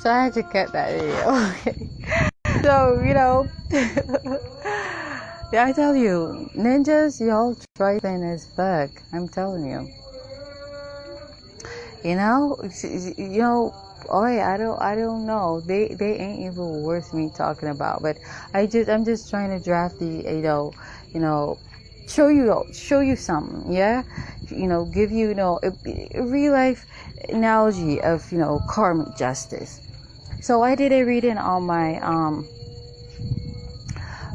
So I had to cut that video. Okay. So, you know, yeah, I tell you, ninjas, y'all trifling as fuck. I'm telling you. You know, oh yeah, I don't know. They ain't even worth me talking about. But I'm just trying to draft the, show you something, yeah. Give you, a real life analogy of, karmic justice. So I did a reading on my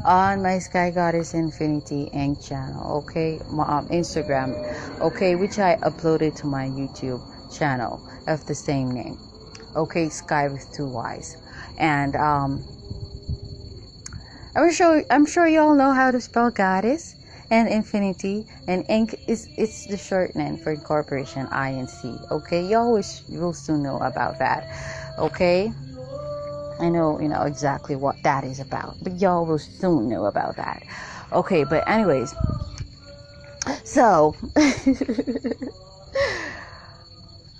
SKYYGoddessInfinityInc channel, okay, my Instagram, okay, which I uploaded to my YouTube channel of the same name, okay, Sky with 2 Y's, and I'm sure you all know how to spell goddess and infinity, and inc it's the shortening for incorporation, INC, okay, you will soon know about that, okay. I know, exactly what that is about, but y'all will soon know about that. Okay, but anyways, so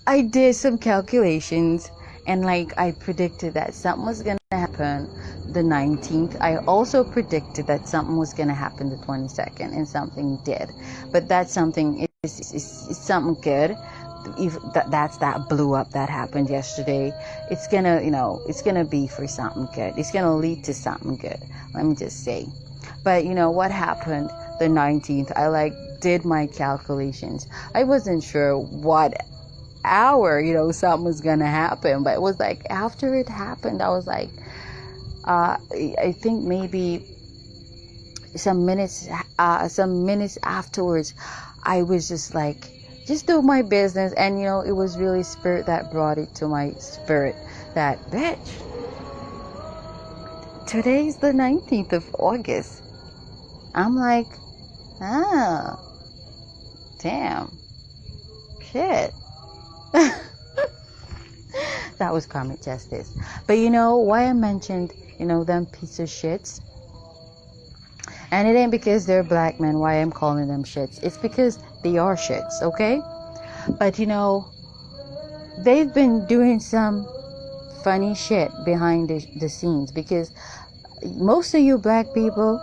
I did some calculations, and like I predicted that something was gonna happen the 19th. I also predicted that something was gonna happen the 22nd, and something did. But that something is something good. If that blew up that happened yesterday, it's gonna be for something good. It's gonna lead to something good, let me just say. But what happened the 19th, I did my calculations. I wasn't sure what hour something was gonna happen, but it was like after it happened, I was like, I think maybe some minutes afterwards, I was just do my business, and it was really spirit that brought it to my spirit that, bitch, today's the 19th of August. I'm like, damn, shit. That was karmic justice. But why I mentioned them piece of shits, and it ain't because they're black men why I'm calling them shits. It's because they are shits, okay? But they've been doing some funny shit behind the scenes, because most of you black people,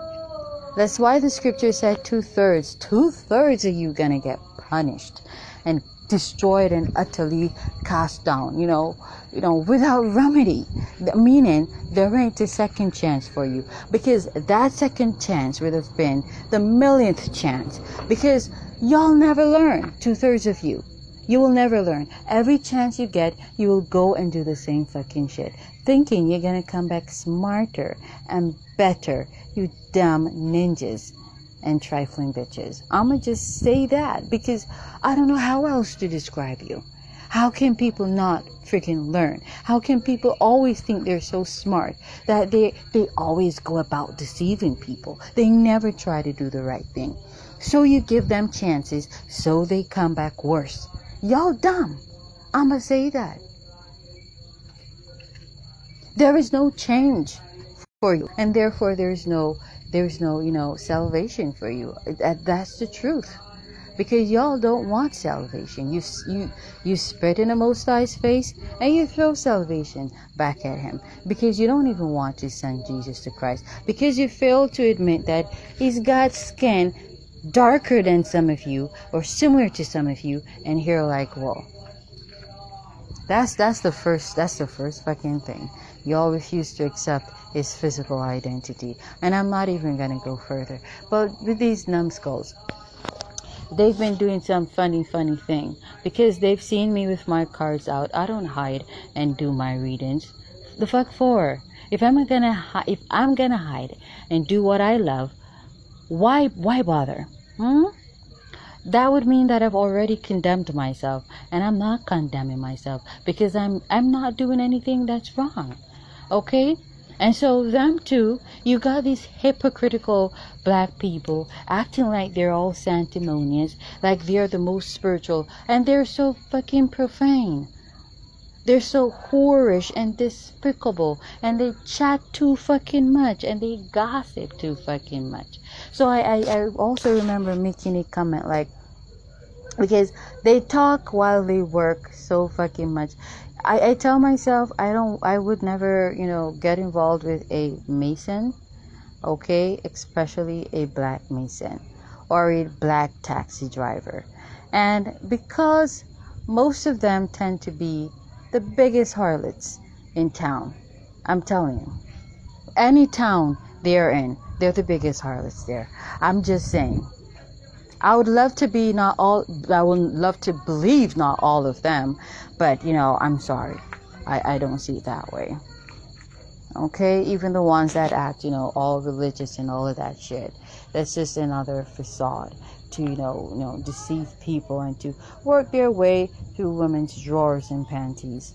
that's why the scripture said 2/3 of you gonna get punished and destroyed and utterly cast down, without remedy. Meaning there ain't a second chance for you, because that second chance would have been the millionth chance, because y'all never learn. 2/3 of you will never learn. Every chance you get, you will go and do the same fucking shit, thinking you're gonna come back smarter and better. You dumb ninjas and trifling bitches. I'ma just say that, because I don't know how else to describe you. How can people not freaking learn? How can people always think they're so smart that they always go about deceiving people? They never try to do the right thing. So you give them chances, so they come back worse. Y'all dumb. I'ma say that. There is no change for you, and therefore there's no salvation for you. That's the truth, because y'all don't want salvation. You spit in the Most High's face, and you throw salvation back at him, because you don't even want to send Jesus to Christ, because you fail to admit that he's got skin darker than some of you, or similar to some of you, and you're like, whoa. That's the first fucking thing. Y'all refuse to accept his physical identity. And I'm not even gonna go further. But with these numbskulls, they've been doing some funny thing, because they've seen me with my cards out. I don't hide and do my readings. The fuck for? If I'm gonna hide and do what I love, why bother? That would mean that I've already condemned myself, and I'm not condemning myself, because I'm not doing anything that's wrong. Okay? And so them too, you got these hypocritical black people acting like they're all sanctimonious, like they're the most spiritual, and they're so fucking profane. They're so whorish and despicable, and they chat too fucking much, and they gossip too fucking much. So I also remember making a comment like, because they talk while they work so fucking much. I tell myself I would never, get involved with a Mason, okay, especially a black Mason or a black taxi driver. And because most of them tend to be the biggest harlots in town, I'm telling you, any town they're in, they're the biggest harlots there. I'm just saying. I would love to be not all, I would love to believe not all of them, but I'm sorry. I don't see it that way. Okay, even the ones that act, all religious and all of that shit. That's just another facade to, deceive people and to work their way through women's drawers and panties.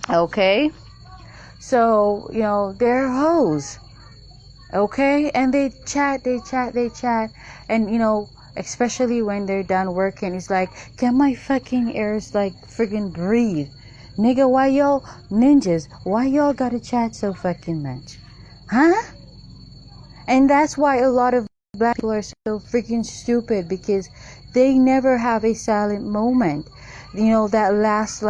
Okay? So, they're hoes. Okay? And they chat. And, especially when they're done working, it's like, can my fucking ears, friggin' breathe? Nigga, why y'all ninjas? Why y'all gotta chat so fucking much? Huh? And that's why a lot of black people are so freaking stupid, because they never have a silent moment, that lasts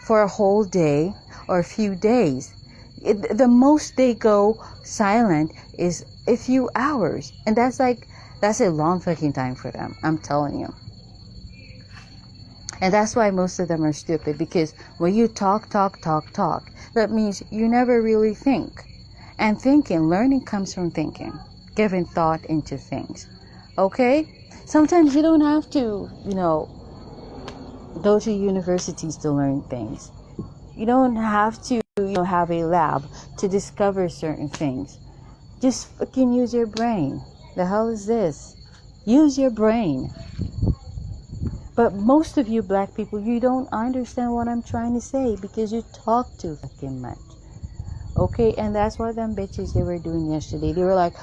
for a whole day or a few days. The most they go silent is a few hours. And that's a long fucking time for them. I'm telling you. And that's why most of them are stupid, because when you talk, that means you never really think. And learning comes from thinking, giving thought into things. Okay? Sometimes you don't have to, go to universities to learn things. You don't have to, have a lab to discover certain things. Just fucking use your brain. The hell is this? Use your brain. But most of you black people, you don't understand what I'm trying to say, because you talk too fucking much. Okay? And that's what them bitches they were doing yesterday. They were like,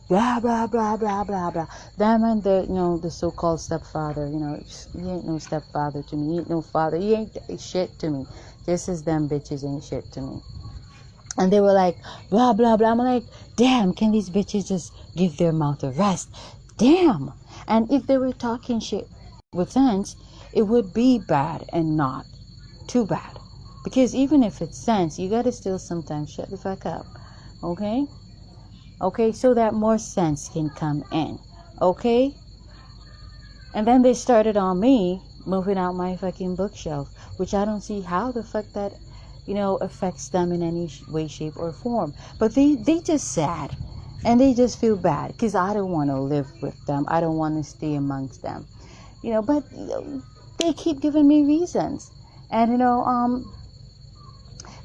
blah, blah, blah, blah, blah, blah. Them and the so-called stepfather, you ain't no stepfather to me. You ain't no father. You ain't shit to me. Just as them bitches ain't shit to me. And they were like, blah, blah, blah. I'm like, damn, can these bitches just give their mouth a rest? Damn. And if they were talking shit with sense, it would be bad and not too bad. Because even if it's sense, you gotta still sometimes shut the fuck up. Okay? Okay, so that more sense can come in. Okay? And then they started on me moving out my fucking bookshelf, which I don't see how the fuck that, affects them in any way, shape, or form. But they just sad. And they just feel bad, because I don't want to live with them. I don't want to stay amongst them. But they keep giving me reasons. And,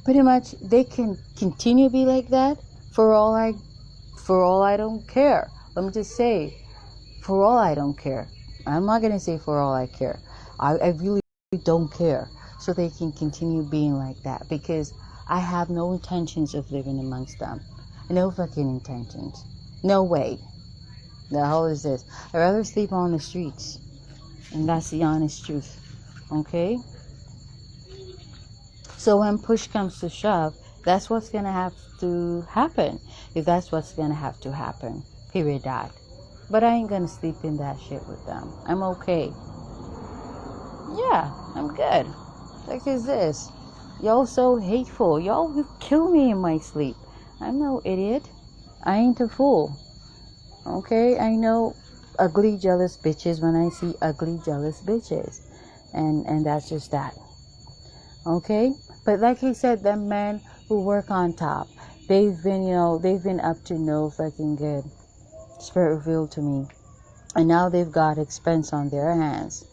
pretty much they can continue to be like that for all I don't care. Let me just say, for all I don't care. I'm not going to say for all I care. I really don't care. So they can continue being like that, because I have no intentions of living amongst them. No fucking intentions. No way. The hell is this? I'd rather sleep on the streets. And that's the honest truth. Okay? So when push comes to shove, that's what's going to have to happen. If that's what's going to have to happen. Period. Dot. But I ain't going to sleep in that shit with them. I'm okay. Yeah, I'm good. Like is this? Y'all so hateful. Y'all will kill me in my sleep. I'm no idiot. I ain't a fool. Okay? I know ugly, jealous bitches when I see ugly, jealous bitches. And that's just that. Okay? But like I said, them men who work on top, they've been up to no fucking good. Spirit revealed to me. And now they've got expense on their hands.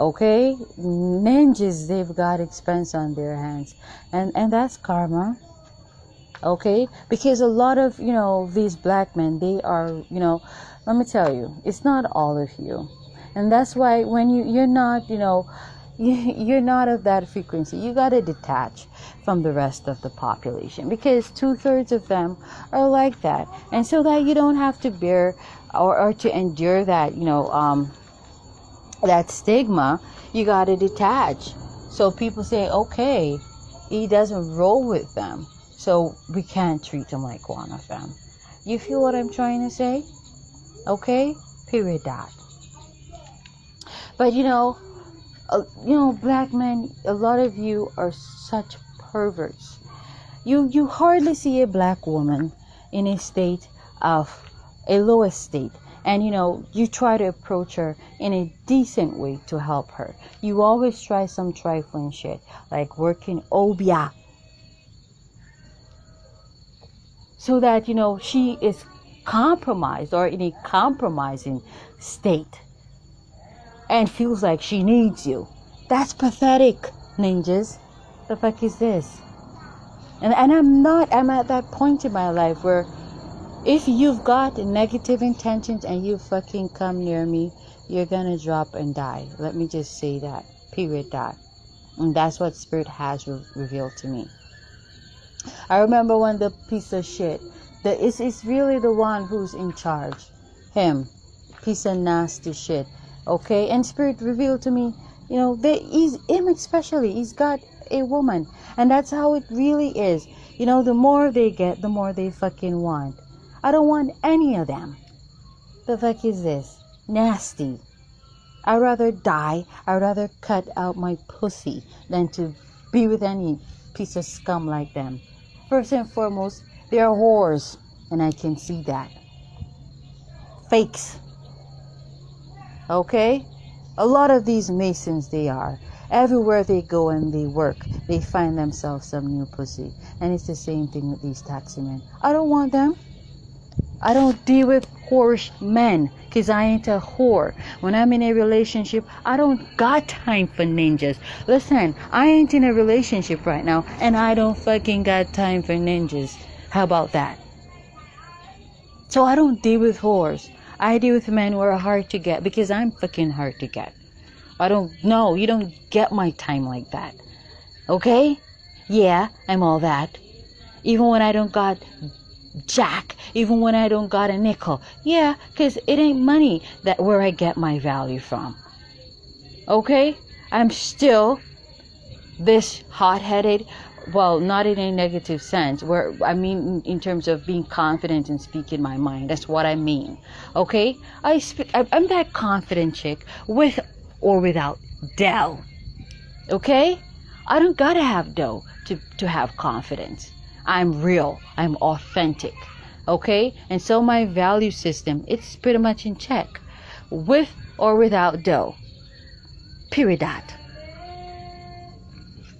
Okay? Ninjas, they've got expense on their hands. And that's karma. Okay? Because a lot of, these black men, they are, let me tell you, it's not all of you. And that's why when you're not, you're not of that frequency. You got to detach from the rest of the population, because 2/3 of them are like that. And so that you don't have to bear or to endure that, that stigma, you got to detach. So people say, okay, he doesn't roll with them, so we can't treat him like one of them. You feel what I'm trying to say? Okay? Period. Dot. But black men, a lot of you are such perverts. You hardly see a black woman in a state of a low estate, and you try to approach her in a decent way to help her. You always try some trifling shit like working obia, so that she is compromised or in a compromising state and feels like she needs you. That's pathetic, ninjas. The fuck is this? And I'm at that point in my life where if you've got negative intentions and you fucking come near me, you're gonna drop and die. Let me just say that. Period. Dot. And that's what Spirit has revealed to me. I remember when the piece of shit, it's really the one who's in charge. Him. Piece of nasty shit. Okay? And Spirit revealed to me, him especially, he's got a woman. And that's how it really is. The more they get, the more they fucking want. I don't want any of them. The fuck is this? Nasty. I'd rather die. I'd rather cut out my pussy than to be with any piece of scum like them. First and foremost, they're whores. And I can see that. Fakes. Okay? A lot of these Masons, they are. Everywhere they go and they work, they find themselves some new pussy. And it's the same thing with these taxi men. I don't want them. I don't deal with whorish men because I ain't a whore. When I'm in a relationship, I don't got time for ninjas. Listen, I ain't in a relationship right now and I don't fucking got time for ninjas. How about that? So I don't deal with whores. I deal with men who are hard to get because I'm fucking hard to get. I don't know. You don't get my time like that. Okay? Yeah, I'm all that. Even when I don't got jack, even when I don't got a nickel. Yeah, because it ain't money that where I get my value from. Okay? I'm still this hot-headed, well, not in a negative sense, where I mean in terms of being confident and speaking my mind. That's what I mean. Okay? I'm that confident chick with or without dough. Okay? I don't gotta have dough to have confidence. I'm real. I'm authentic. Okay? And so my value system, it's pretty much in check. With or without dough. Period.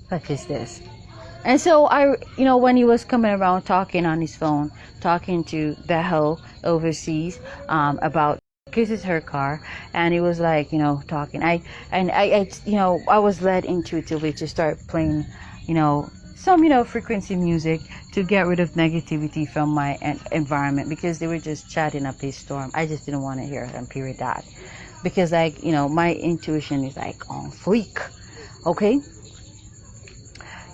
What is this? And so when he was coming around talking on his phone, talking to the hoe overseas, about, because it's her car, and he was like, talking. I was led intuitively to start playing, some, frequency music to get rid of negativity from my environment, because they were just chatting up a storm. I just didn't want to hear them, period. Because my intuition is like on fleek. Okay?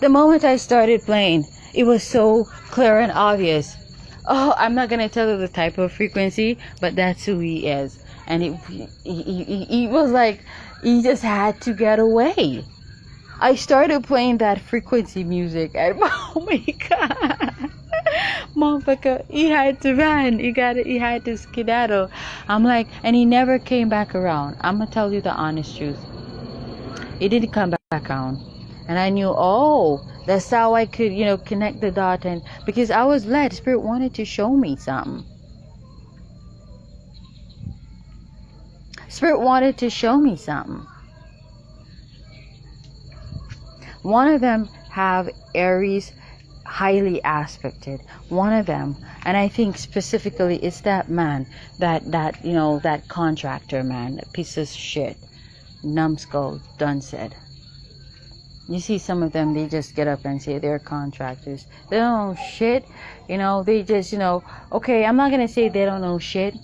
The moment I started playing, it was so clear and obvious. Oh, I'm not gonna tell you the type of frequency, but that's who he is. And he was like, he just had to get away. I started playing that frequency music, and oh my god, motherfucker, he had to run. He had to skedaddle. I'm like, and he never came back around. I'm gonna tell you the honest truth. He didn't come back around. And I knew, that's how I could, connect the dot. And because I was led, Spirit wanted to show me something. Spirit wanted to show me something. One of them have Aries highly aspected. One of them, and I think specifically it's that man, that contractor man, that piece of shit, numbskull, done said. You see some of them, they just get up and say they're contractors. They don't know shit. They just, okay, I'm not going to say they don't know shit.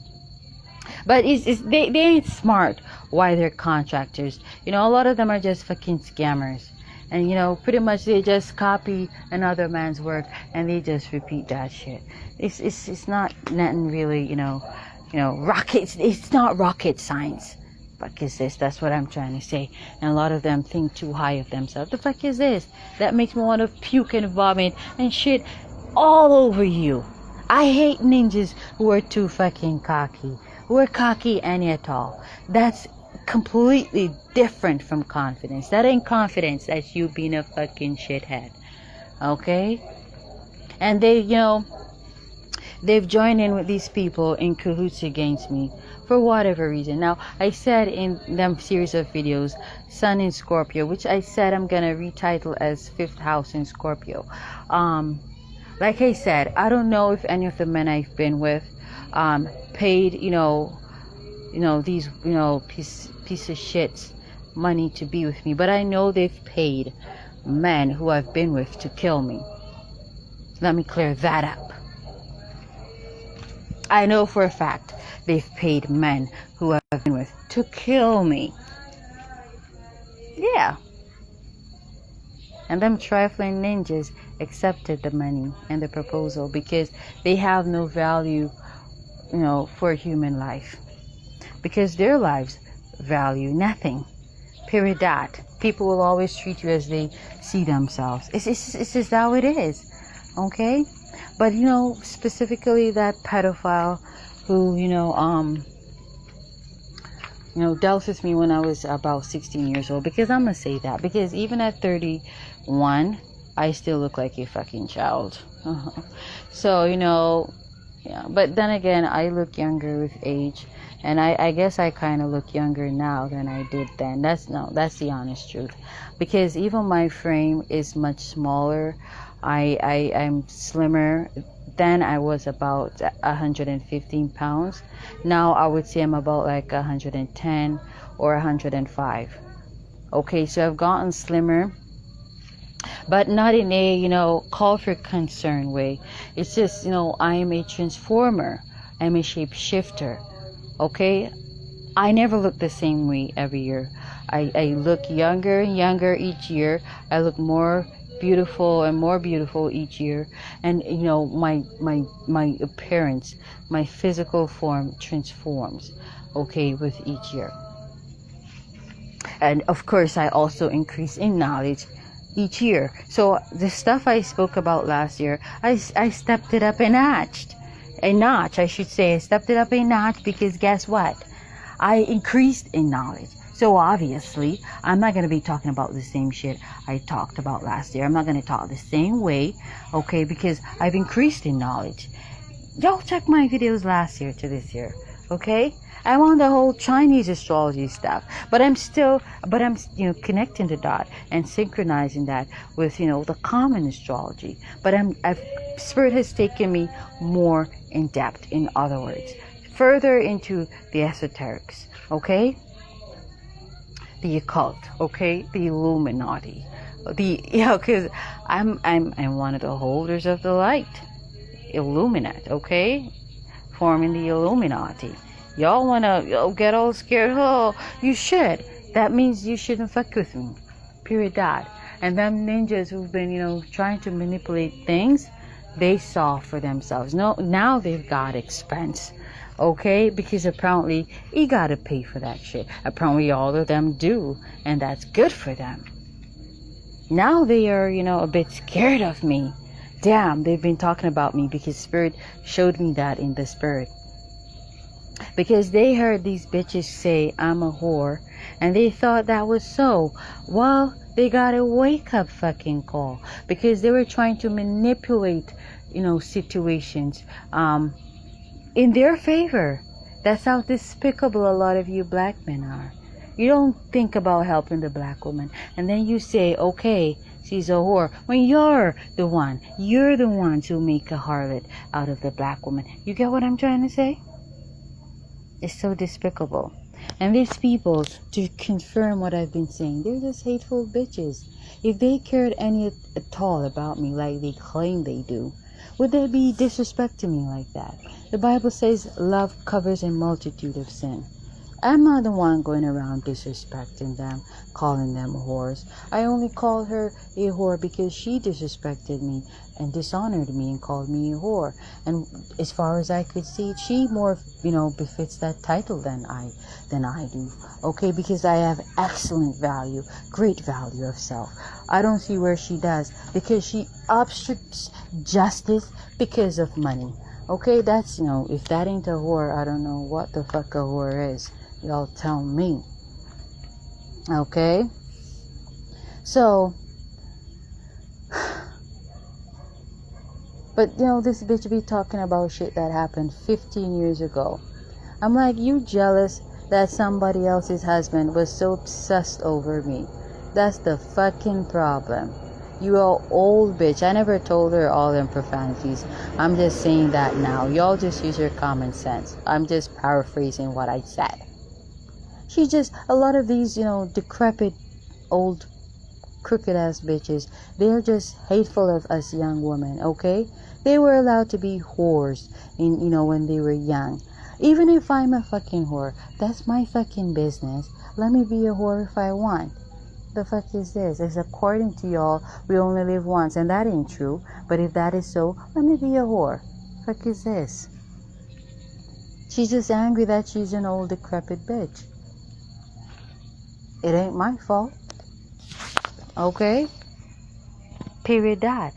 But they ain't smart why they're contractors. A lot of them are just fucking scammers. And, pretty much they just copy another man's work and they just repeat that shit. It's not nothing really, rockets. It's not rocket science. Fuck is this? That's what I'm trying to say. And a lot of them think too high of themselves. The fuck is this? That makes me want to puke and vomit and shit all over you. I hate ninjas who are too fucking cocky. Who are cocky any at all. That's completely different from confidence. That ain't confidence. That's you being a fucking shithead. Okay? And they, they've joined in with these people in cahoots against me for whatever reason. Now, I said in them series of videos, Sun in Scorpio, which I said I'm gonna retitle as Fifth House in Scorpio. Like I said, I don't know if any of the men I've been with paid, these, piece of shits money to be with me, but I know they've paid men who I've been with to kill me. Let me clear that up. I know for a fact they've paid men who I've been with to kill me. Yeah. And them trifling ninjas accepted the money and the proposal because they have no value, for human life. Because their lives value nothing. Period. That. People will always treat you as they see themselves. It's just how it is. Okay? But, specifically that pedophile who, dealt with me when I was about 16 years old. Because I'm going to say that. Because even at 31, I still look like a fucking child. So, yeah. But then again, I look younger with age. And I guess I kind of look younger now than I did then. That's the honest truth. Because even my frame is much smaller. I'm slimmer. Then I was about 115 pounds. Now I would say I'm about like 110 or 105. Okay, so I've gotten slimmer. But not in a, call for concern way. It's just, I am a transformer. I'm a shapeshifter. Okay? I never look the same way every year. I look younger and younger each year. I look more beautiful and more beautiful each year. And, my appearance, my physical form transforms, okay, with each year. And, of course, I also increase in knowledge each year. So the stuff I spoke about last year, I stepped it up a notch, I should say. I stepped it up a notch because guess what? I increased in knowledge. So obviously, I'm not going to be talking about the same shit I talked about last year. I'm not going to talk the same way, okay, because I've increased in knowledge. Y'all check my videos last year to this year, okay? I'm on the whole Chinese astrology stuff, but I'm connecting the dot and synchronizing that with, the common astrology. But Spirit has taken me more in depth, in other words, further into the esoterics, okay? The occult, okay? The Illuminati, because I'm one of the holders of the light, Illuminate, okay? Forming the Illuminati. Y'all wanna get all scared? Oh, you should. That means you shouldn't fuck with me. Period. Dot. And them ninjas who've been, trying to manipulate things, they saw for themselves. No, now they've got expense. Okay? Because apparently you gotta pay for that shit. Apparently all of them do. And that's good for them. Now they are, a bit scared of me. Damn, they've been talking about me because Spirit showed me that in the Spirit. Because they heard these bitches say I'm a whore, and they thought that was so. Well, they got a wake-up fucking call because they were trying to manipulate, situations in their favor. That's how despicable a lot of you black men are. You don't think about helping the black woman, and then you say, okay, she's a whore, when you're the ones who make a harlot out of the black woman. You get what I'm trying to say? It's so despicable. And these people, to confirm what I've been saying, they're just hateful bitches. If they cared any at all about me like they claim they do, would they be disrespecting me like that? The Bible says love covers a multitude of sin. I'm not the one going around disrespecting them, calling them whores. I only called her a whore because she disrespected me and dishonored me and called me a whore. And as far as I could see, she more, befits that title than I do. Okay, because I have excellent value, great value of self. I don't see where she does, because she obstructs justice because of money. Okay, that's, if that ain't a whore, I don't know what the fuck a whore is. Y'all tell me. Okay? So, but this bitch be talking about shit that happened 15 years ago. I'm like, you jealous that somebody else's husband was so obsessed over me. That's the fucking problem. You are old bitch. I never told her all them profanities. I'm just saying that now. Y'all just use your common sense. I'm just paraphrasing what I said. She just, a lot of these, decrepit, old, crooked ass bitches, they're just hateful of us young women, okay? They were allowed to be whores when they were young. Even if I'm a fucking whore, that's my fucking business. Let me be a whore if I want. The fuck is this? It's according to y'all, we only live once, and that ain't true. But if that is so, let me be a whore. Fuck is this? She's just angry that she's an old decrepit bitch. It ain't my fault. Okay? Period that.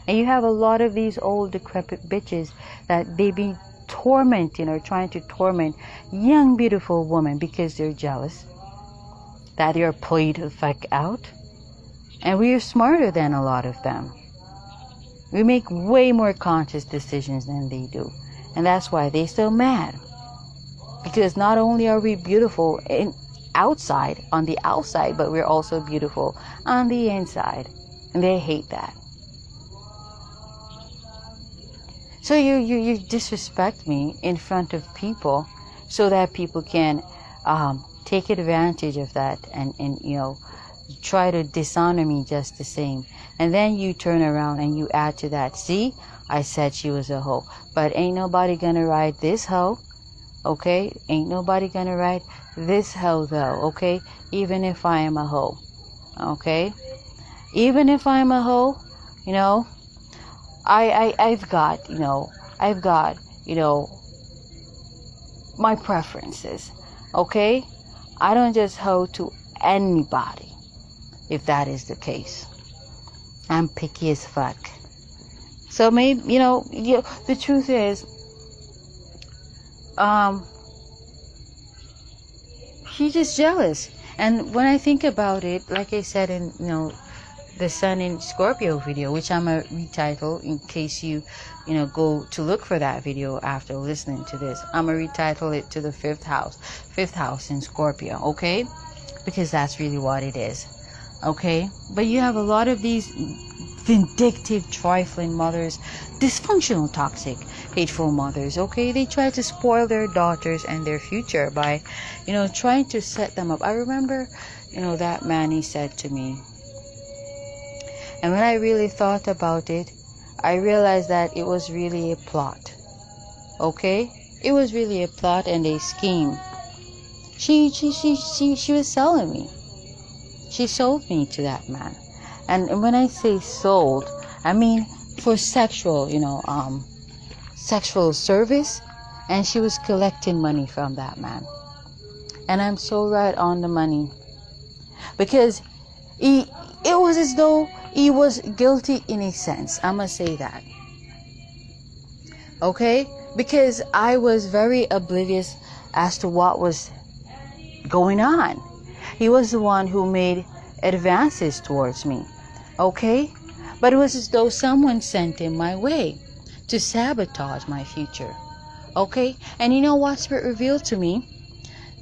And you have a lot of these old decrepit bitches that they be tormenting or trying to torment young beautiful women because they're jealous that you're played the fuck out. And we are smarter than a lot of them. We make way more conscious decisions than they do. And that's why they're so mad. Because not only are we beautiful on the outside, but we're also beautiful on the inside. And they hate that. So you disrespect me in front of people so that people can take advantage of that and try to dishonor me just the same. And then you turn around and you add to that, see, I said she was a hoe, but ain't nobody gonna ride this hoe, okay? Ain't nobody gonna ride this hoe though, okay? Even if I am a hoe, okay? Even if I'm a hoe, I've got my preferences, okay? I don't just hoe to anybody, if that is the case. I'm picky as fuck. So maybe, the truth is, she's just jealous. And when I think about it, like I said in, the Sun in Scorpio video, which I'm going to retitle in case you go to look for that video after listening to this. I'm going to retitle it to the fifth house in Scorpio, okay? Because that's really what it is, okay? But you have a lot of these vindictive, trifling mothers, dysfunctional, toxic, hateful mothers, okay? They try to spoil their daughters and their future by, trying to set them up. I remember, that man, he said to me, and when I really thought about it, I realized that it was really a plot. Okay? It was really a plot and a scheme. She was selling me. She sold me to that man. And when I say sold, I mean for sexual, sexual service, and she was collecting money from that man. And I'm so right on the money. Because it was as though he was guilty in a sense. I'm going to say that. Okay? Because I was very oblivious as to what was going on. He was the one who made advances towards me. Okay? But it was as though someone sent him my way to sabotage my future. Okay? And you know what Spirit revealed to me?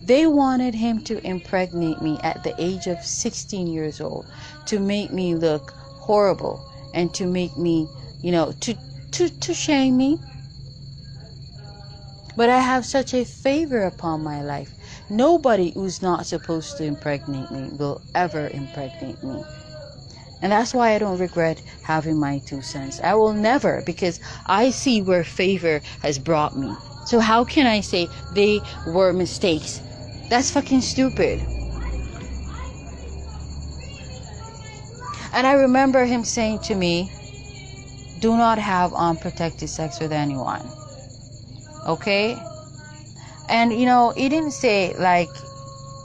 They wanted him to impregnate me at the age of 16 years old to make me look horrible and to make me, to shame me. But I have such a favor upon my life. Nobody who's not supposed to impregnate me will ever impregnate me. And that's why I don't regret having my 2 cents. I will never, because I see where favor has brought me. So how can I say they were mistakes? That's fucking stupid. And I remember him saying to me, do not have unprotected sex with anyone. Okay? And he didn't say like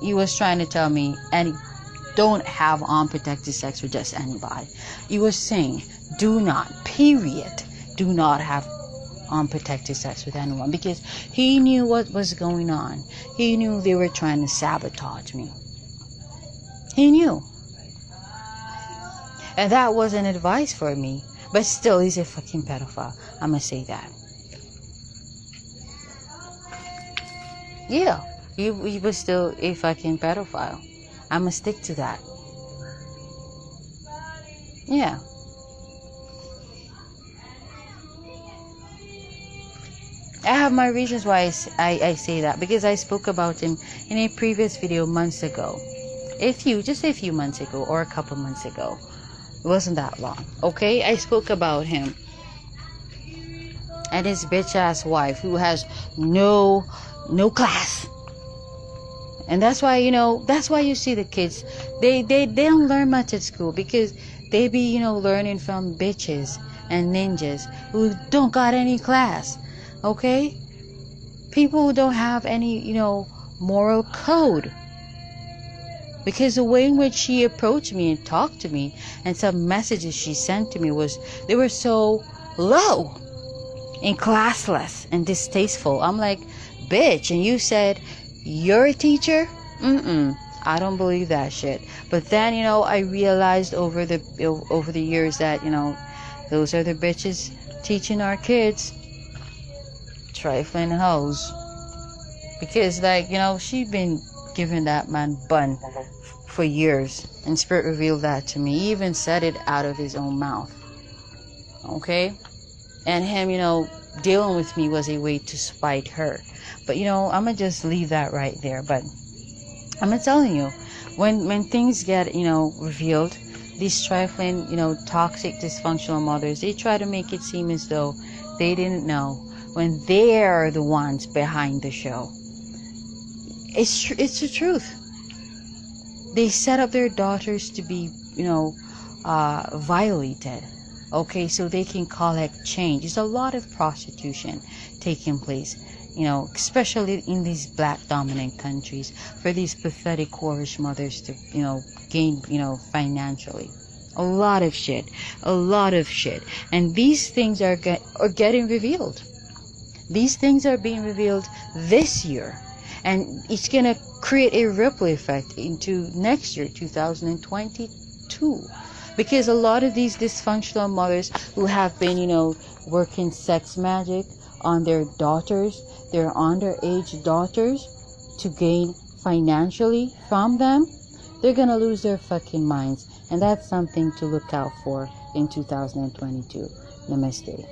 he was trying to tell me, and don't have unprotected sex with just anybody. He was saying, do not have unprotected sex with anyone, because he knew what was going on. He knew they were trying to sabotage me. He knew. And that wasn't advice for me. But still, he's a fucking pedophile. I'm gonna say that. Yeah, he was still a fucking pedophile. I'm gonna stick to that. Yeah. I have my reasons why I say that, because I spoke about him in a previous video months ago. Just a few months ago, or a couple months ago. It wasn't that long. Okay? I spoke about him. And his bitch ass wife, who has no class. And that's why, that's why you see the kids, they don't learn much at school, because they be, learning from bitches and ninjas who don't got any class. Okay? People who don't have any, moral code. Because the way in which she approached me and talked to me, and some messages she sent to me, they were so low and classless and distasteful. I'm like, bitch, and you said you're a teacher? I don't believe that shit. But then, I realized over the years that, those are the bitches teaching our kids. Trifling hoes. Because, she'd been giving that man bun for years, and Spirit revealed that to me. He even said it out of his own mouth. Okay? And him, dealing with me was a way to spite her. But, I'm gonna just leave that right there. But I'm telling you, when things get, revealed, these trifling, toxic, dysfunctional mothers, they try to make it seem as though they didn't know, when they're the ones behind the show. It's the truth. They set up their daughters to be, violated. Okay, so they can collect change. There's a lot of prostitution taking place, especially in these black dominant countries, for these pathetic, whorish mothers to, gain, financially. A lot of shit. And these things are getting revealed. These things are being revealed this year. And it's going to create a ripple effect into next year, 2022. Because a lot of these dysfunctional mothers who have been, working sex magic on their daughters, their underage daughters, to gain financially from them, they're going to lose their fucking minds. And that's something to look out for in 2022. Namaste.